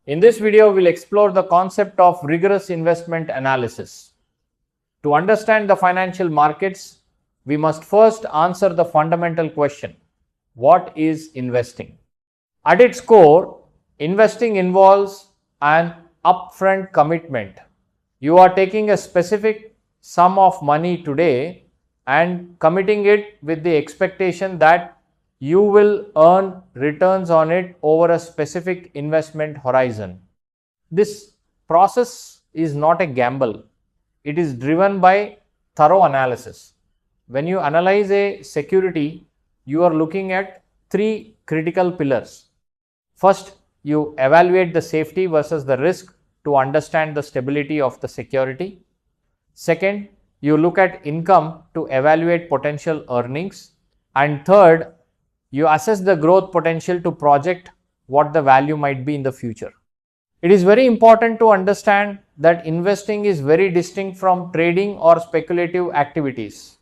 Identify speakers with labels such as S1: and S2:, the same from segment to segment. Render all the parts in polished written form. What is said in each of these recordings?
S1: In this video, we'll explore the concept of rigorous investment analysis. To understand the financial markets, we must first answer the fundamental question: what is investing? At its core, investing involves an upfront commitment. You are taking a specific sum of money today and committing it with the expectation that you will earn returns on it over a specific investment horizon. This process is not a gamble. It is driven by thorough analysis. When you analyze a security, you are looking at three critical pillars. First, you evaluate the safety versus the risk to understand the stability of the security. Second, you look at income to evaluate potential earnings. And third, you assess the growth potential to project what the value might be in the future. It is very important to understand that investing is very distinct from trading or speculative activities.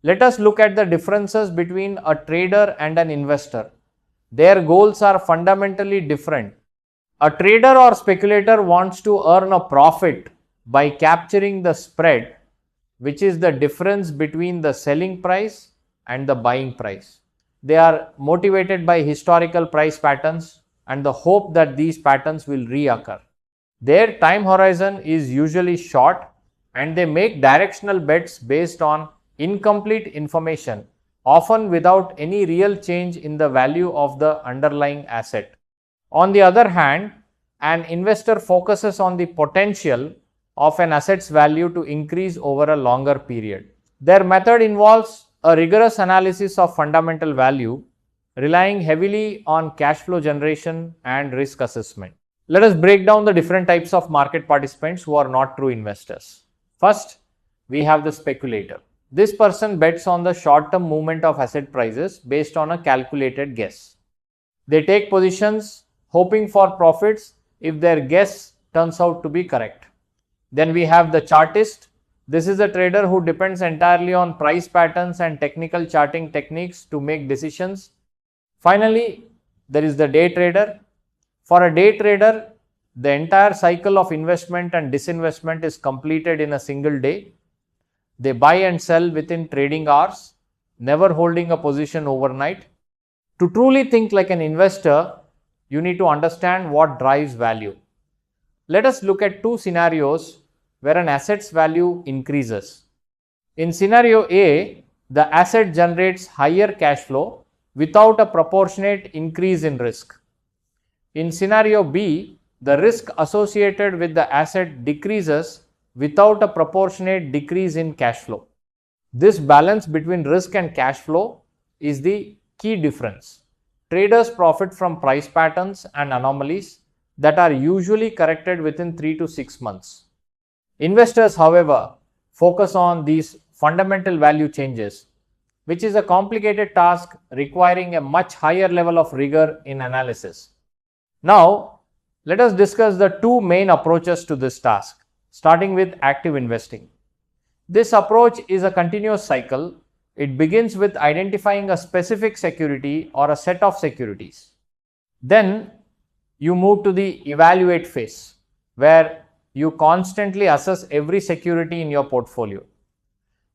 S1: Let us look at the differences between a trader and an investor. Their goals are fundamentally different. A trader or speculator wants to earn a profit by capturing the spread, which is the difference between the selling price and the buying price. They are motivated by historical price patterns and the hope that these patterns will reoccur. Their time horizon is usually short and they make directional bets based on incomplete information, often without any real change in the value of the underlying asset. On the other hand, an investor focuses on the potential of an asset's value to increase over a longer period. Their method involves a rigorous analysis of fundamental value, relying heavily on cash flow generation and risk assessment. Let us break down the different types of market participants who are not true investors. First, we have the speculator. This person bets on the short-term movement of asset prices based on a calculated guess. They take positions hoping for profits if their guess turns out to be correct. Then we have the chartist. This is a trader who depends entirely on price patterns and technical charting techniques to make decisions. Finally, there is the day trader. For a day trader, the entire cycle of investment and disinvestment is completed in a single day. They buy and sell within trading hours, never holding a position overnight. To truly think like an investor, you need to understand what drives value. Let us look at two scenarios where an asset's value increases. In scenario A, the asset generates higher cash flow without a proportionate increase in risk. In scenario B, the risk associated with the asset decreases without a proportionate decrease in cash flow. This balance between risk and cash flow is the key difference. Traders profit from price patterns and anomalies that are usually corrected within 3 to 6 months. Investors, however, focus on these fundamental value changes, which is a complicated task requiring a much higher level of rigor in analysis. Now, let us discuss the two main approaches to this task, starting with active investing. This approach is a continuous cycle. It begins with identifying a specific security or a set of securities. Then you move to the evaluate phase, where you constantly assess every security in your portfolio.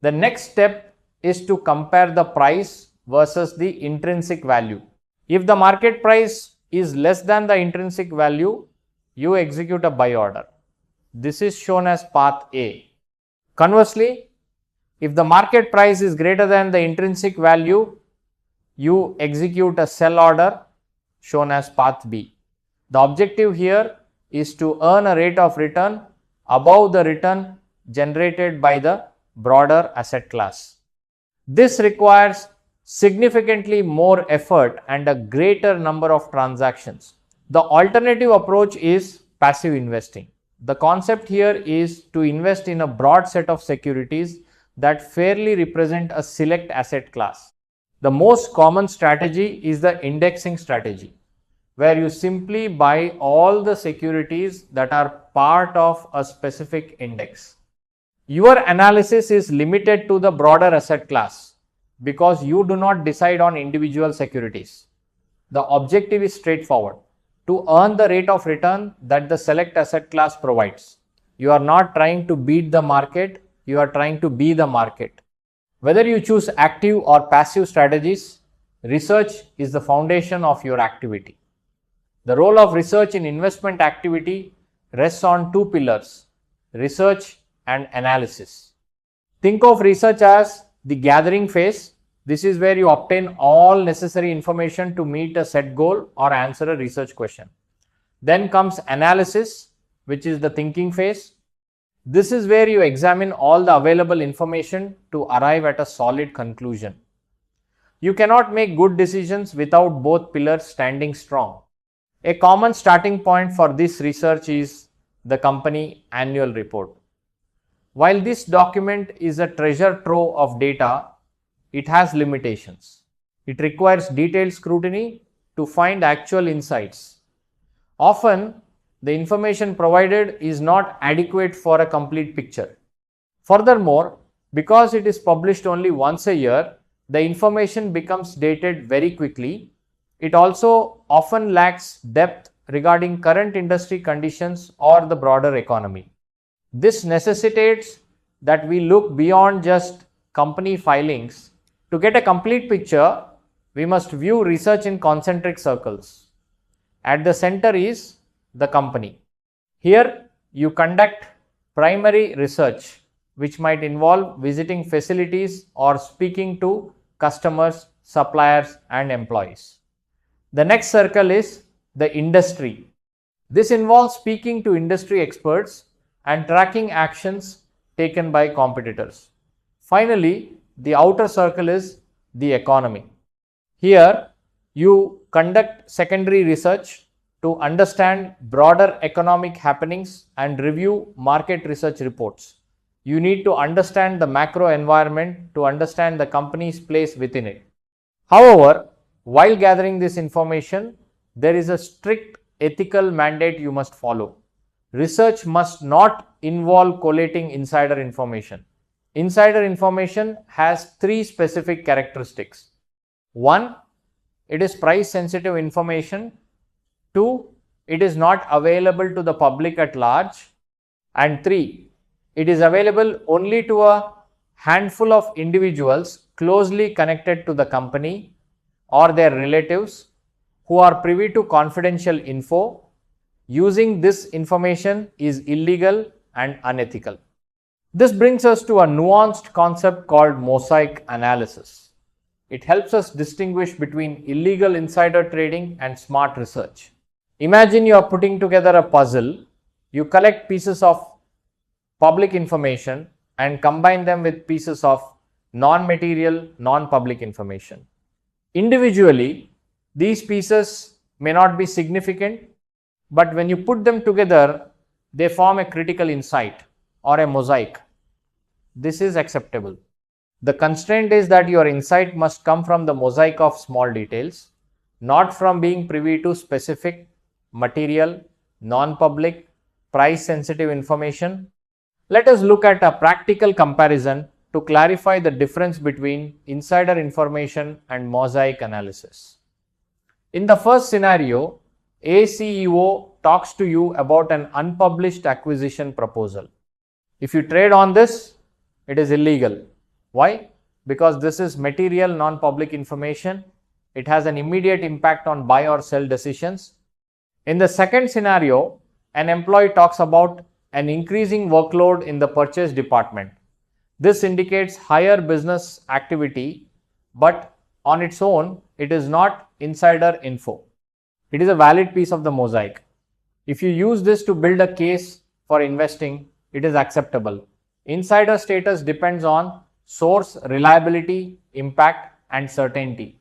S1: The next step is to compare the price versus the intrinsic value. If the market price is less than the intrinsic value, you execute a buy order. This is shown as path A. Conversely, if the market price is greater than the intrinsic value, you execute a sell order shown as path B. The objective here is to earn a rate of return above the return generated by the broader asset class. This requires significantly more effort and a greater number of transactions. The alternative approach is passive investing. The concept here is to invest in a broad set of securities that fairly represent a select asset class. The most common strategy is the indexing strategy, where you simply buy all the securities that are part of a specific index. Your analysis is limited to the broader asset class because you do not decide on individual securities. The objective is straightforward: to earn the rate of return that the select asset class provides. You are not trying to beat the market, you are trying to be the market. Whether you choose active or passive strategies, research is the foundation of your activity. The role of research in investment activity rests on two pillars: research and analysis. Think of research as the gathering phase. This is where you obtain all necessary information to meet a set goal or answer a research question. Then comes analysis, which is the thinking phase. This is where you examine all the available information to arrive at a solid conclusion. You cannot make good decisions without both pillars standing strong. A common starting point for this research is the company annual report. While this document is a treasure trove of data, it has limitations. It requires detailed scrutiny to find actual insights. Often, the information provided is not adequate for a complete picture. Furthermore, because it is published only once a year, the information becomes dated very quickly. It also often lacks depth regarding current industry conditions or the broader economy. This necessitates that we look beyond just company filings. To get a complete picture, we must view research in concentric circles. At the center is the company. Here, you conduct primary research, which might involve visiting facilities or speaking to customers, suppliers, and employees. The next circle is the industry. This involves speaking to industry experts and tracking actions taken by competitors. Finally, the outer circle is the economy. Here, you conduct secondary research to understand broader economic happenings and review market research reports. You need to understand the macro environment to understand the company's place within it. However, while gathering this information, there is a strict ethical mandate you must follow. Research must not involve collating insider information. Insider information has three specific characteristics. 1. It is price sensitive information. 2. It is not available to the public at large. And 3. It is available only to a handful of individuals closely connected to the company or their relatives who are privy to confidential info. Using this information is illegal and unethical. This brings us to a nuanced concept called Mosaic Analysis. It helps us distinguish between illegal insider trading and smart research. Imagine you are putting together a puzzle. You collect pieces of public information and combine them with pieces of non-material, non-public information. Individually, these pieces may not be significant, but when you put them together, they form a critical insight or a mosaic. This is acceptable. The constraint is that your insight must come from the mosaic of small details, not from being privy to specific, material, non-public, price-sensitive information. Let us look at a practical comparison to clarify the difference between insider information and mosaic analysis. In the first scenario, a CEO talks to you about an unpublished acquisition proposal. If you trade on this, it is illegal. Why? Because this is material non-public information. It has an immediate impact on buy or sell decisions. In the second scenario, an employee talks about an increasing workload in the purchase department. This indicates higher business activity, but on its own, it is not insider info. It is a valid piece of the mosaic. If you use this to build a case for investing, it is acceptable. Insider status depends on source, reliability, impact, and certainty.